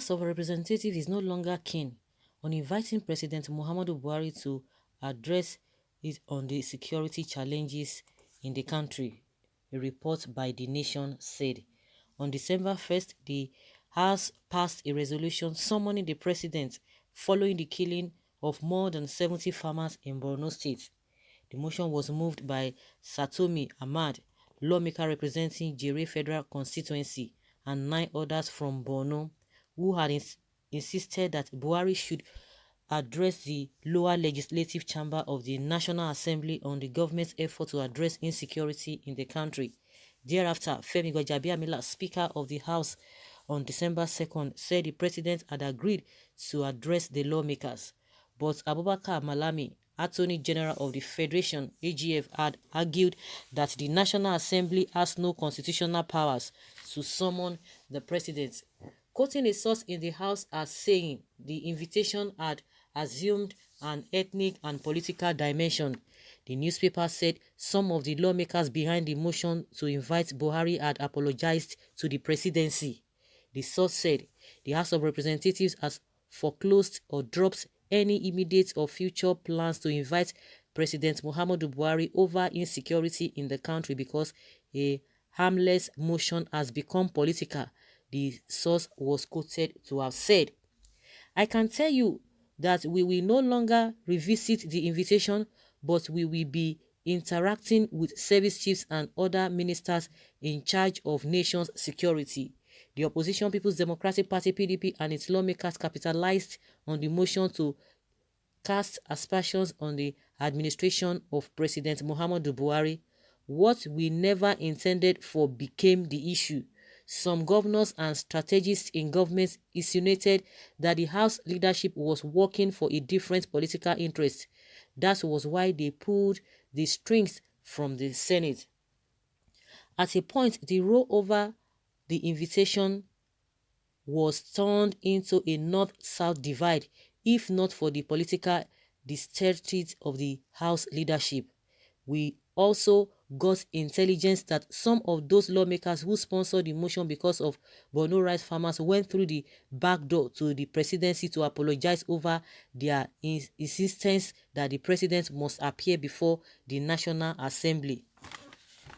House of Representatives is no longer keen on inviting President Muhammadu Buhari to address it on the security challenges in the country, a report by The Nation said. On December 1st, the House passed a resolution summoning the president following the killing of more than 70 farmers in Borno State. The motion was moved by Satomi Ahmad, lawmaker representing Jere Federal Constituency, and 9 others from Borno, who had insisted that Buhari should address the lower legislative chamber of the National Assembly on the government's effort to address insecurity in the country. Thereafter, Femi Gbajabiamila, Speaker of the House, on December 2nd, said the president had agreed to address the lawmakers. But Abubakar Malami, Attorney General of the Federation, AGF, had argued that the National Assembly has no constitutional powers to summon the president. Quoting a source in the House as saying the invitation had assumed an ethnic and political dimension. The newspaper said some of the lawmakers behind the motion to invite Buhari had apologized to the presidency. The source said the House of Representatives has foreclosed or dropped any immediate or future plans to invite President Muhammadu Buhari over insecurity in the country because a harmless motion has become political, the source was quoted to have said. I can tell you that we will no longer revisit the invitation, but we will be interacting with service chiefs and other ministers in charge of nation's security. The opposition People's Democratic Party (PDP) and its lawmakers capitalized on the motion to cast aspersions on the administration of President Muhammadu Buhari. What we never intended for became the issue. Some governors and strategists in government insinuated that the House leadership was working for a different political interest. That was why they pulled the strings from the Senate. At a point, the row over the invitation was turned into a north-south divide, if not for the political disservice of the House leadership. We also got intelligence that some of those lawmakers who sponsored the motion because of Borno rice farmers went through the back door to the presidency to apologize over their insistence that the president must appear before the National Assembly.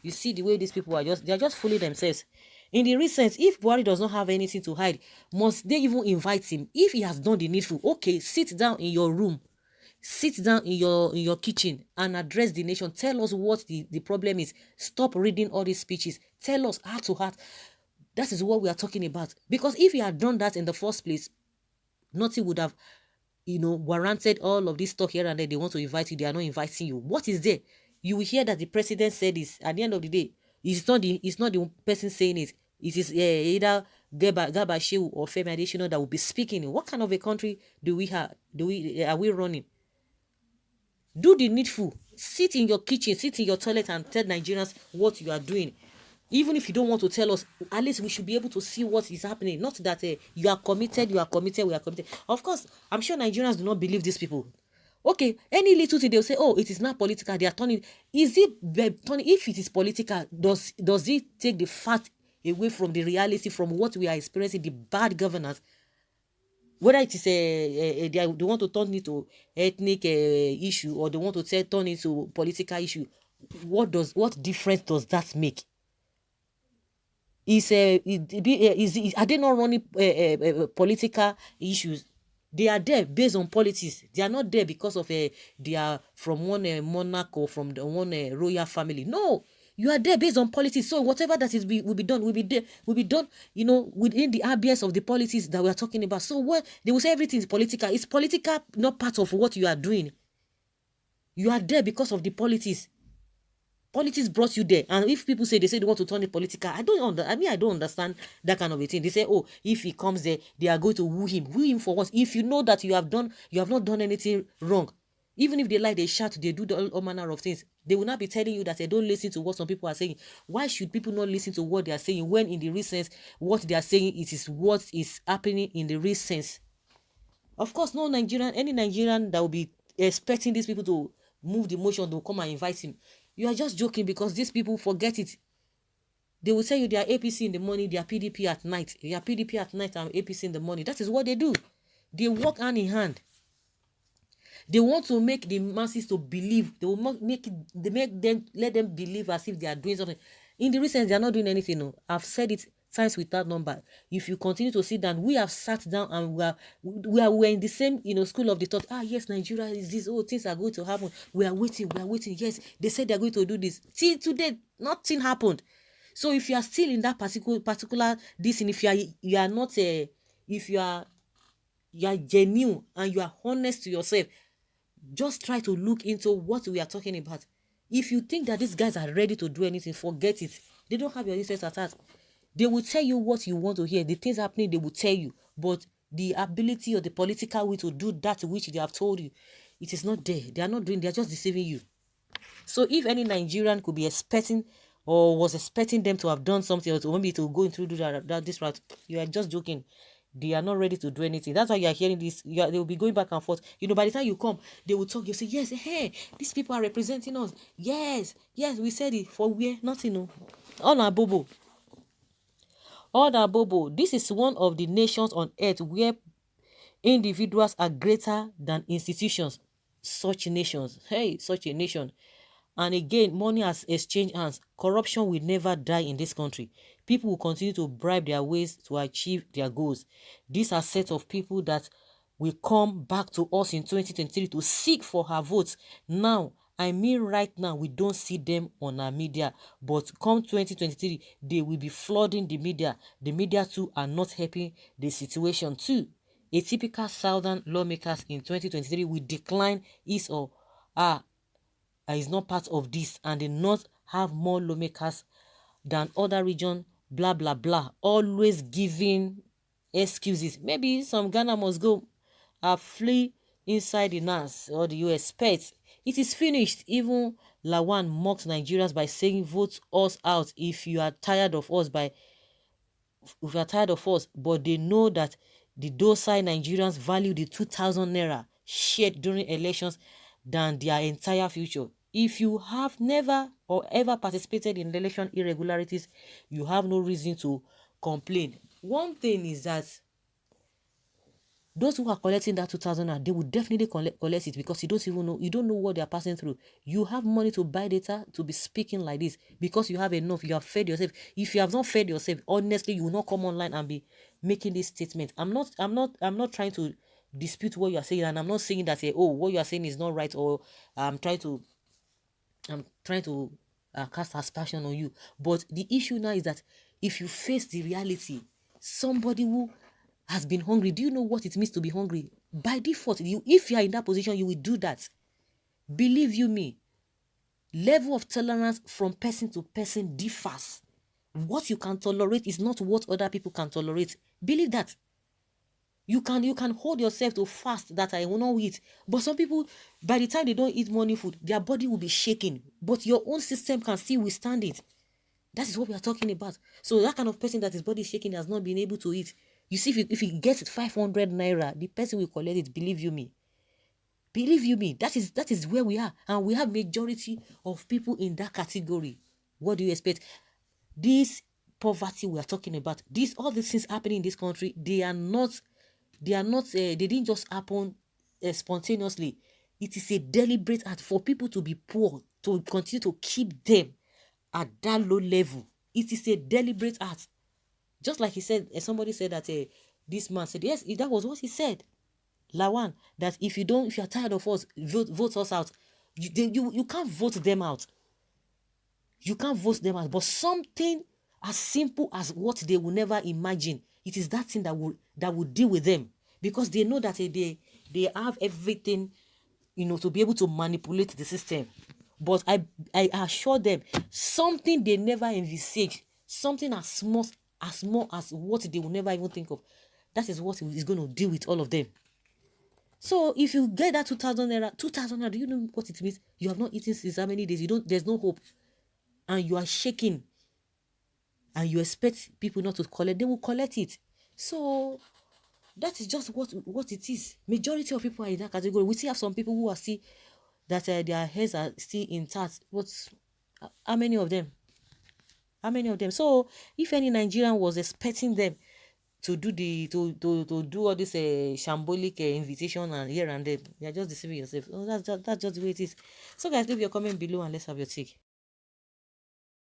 You see the way these people are they are just fooling themselves. In the recent, if Buhari does not have anything to hide, must they even invite him? If he has done the needful, okay, sit down in your room. Sit down in your kitchen and address the nation. Tell us what the problem is. Stop reading all these speeches. Tell us heart to heart. That is what we are talking about. Because if you had done that in the first place, nothing would have, warranted all of this talk here and there. They want to invite you. They are not inviting you. What is there? You will hear that the president said this. At the end of the day, it's not the person saying it. It is either Garba Shehu or Femi Adesina that will be speaking. What kind of a country do we have? Are we running? Do the needful. Sit in your kitchen, sit in your toilet and tell Nigerians what you are doing. Even if you don't want to tell us, at least we should be able to see what is happening. Not that you are committed, we are committed. Of course, I'm sure Nigerians do not believe these people. Okay, any little thing they'll say, oh, it is not political. They are turning. Is it turning? If it is political, does it take the fact away from the reality, from what we are experiencing, the bad governance? Whether it is they want to turn it to ethnic issue, or they want to turn it to political issue, what difference does that make? Are they not running political issues? They are there based on politics. They are not there because of they are from one monarch or from the one royal family. No, you are there based on politics. So whatever that is will be done, will be done, within the ambience of the politics that we are talking about. So what they will say, everything is political. It's political, not part of what you are doing. You are there because of the politics. Politics brought you there. And if people say they want to turn it political, I don't understand that kind of a thing. They say, oh, if he comes there, they are going to woo him. Woo him for what? If you know that you have not done anything wrong. Even if they lie, they shout, they do all manner of things. They will not be telling you that they don't listen to what some people are saying. Why should people not listen to what they are saying when in the real sense, what they are saying is what is happening in the real sense? Of course, any Nigerian that will be expecting these people to move the motion to come and invite him. You are just joking because these people forget it. They will tell you they are APC in the morning, they are PDP at night. They are PDP at night and APC in the morning. That is what they do. They work hand in hand. They want to make the masses to believe. They will let them believe as if they are doing something. In the recent, they are not doing anything. No. I've said it times without number. If you continue to sit down, we have sat down and we're in the same school of the thought. Yes, Nigeria is this. Oh, things are going to happen. We are waiting. Yes, they said they're going to do this. Till today, nothing happened. So if you are still in that particular this, and if you are not if you are genuine and you are honest to yourself, just try to look into what we are talking about. If you think that these guys are ready to do anything, forget it. They don't have your interest at heart. They will tell you what you want to hear. The things happening, they will tell you. But the ability or the political way to do that which they have told you, it is not there. They are not doing, they are just deceiving you. So if any Nigerian could be expecting or was expecting them to have done something or to maybe to go into this route, you are just joking. They are not ready to do anything. That's why you are hearing this. They will be going back and forth. By the time you come, they will talk. You say, yes, hey, these people are representing us. Yes, we said it. For where? Nothing. No. All our bobo. This is one of the nations on earth where individuals are greater than institutions. Such nations. Hey, such a nation. And again, money has exchanged hands. Corruption will never die in this country. People will continue to bribe their ways to achieve their goals. These are set of people that will come back to us in 2023 to seek for her votes. Now, I mean right now, we don't see them on our media. But come 2023, they will be flooding the media. The media too are not helping the situation too. A typical southern lawmakers in 2023 will decline his or is not part of this, and the north have more lawmakers than other region, blah blah blah, always giving excuses. Maybe some Ghana must go flee inside the NAS or the US pets. It is finished. Even Lawan mocks Nigerians by saying vote us out if you are tired of us but they know that the docile Nigerians value the 2,000 naira shared during elections than their entire future. If you have never or ever participated in election irregularities, you have no reason to complain. One thing is that those who are collecting that 2,000, they will definitely collect it because you don't know what they are passing through. You have money to buy data to be speaking like this because you have enough. You have fed yourself. If you have not fed yourself, honestly, you will not come online and be making this statement. I'm not trying to dispute what you are saying, and I'm not saying that what you are saying is not right, or I'm trying to cast aspersion on you. But the issue now is that if you face the reality, somebody who has been hungry, do you know what it means to be hungry? By default, if you are in that position, you will do that. Believe you me, level of tolerance from person to person differs. What you can tolerate is not what other people can tolerate. Believe that. You can hold yourself to fast that I will not eat. But some people, by the time they don't eat morning food, their body will be shaking. But your own system can still withstand it. That is what we are talking about. So that kind of person that his body is shaking has not been able to eat. You see, if he gets 500 naira, the person will collect it. Believe you me. That is where we are. And we have majority of people in that category. What do you expect? This poverty we are talking about, all these things happening in this country, they didn't just happen spontaneously. It is a deliberate act for people to be poor, to continue to keep them at that low level. It is a deliberate act. Just like he said, somebody said that this man said, yes, that was what he said. Lawan, that if you are tired of us, vote us out. You can't vote them out. You can't vote them out. But something as simple as what they will never imagine, it is that thing that will deal with them, because they know that they have everything, to be able to manipulate the system. But I assure them, something they never envisage, something as small as what they will never even think of, that is what is going to deal with all of them. So if you get that 2,000 naira, do you know what it means? You have not eaten since how many days? There's no hope. And you are shaking. And you expect people not to collect, they will collect it. So that is just what it is. Majority of people are in that category. We still have some people who are still, that their heads are still intact. But how many of them? How many of them? So if any Nigerian was expecting them to do to do all this shambolic invitation and here and there, you are just deceiving yourself. Oh, that's just the way it is. So guys, leave your comment below and let's have your take.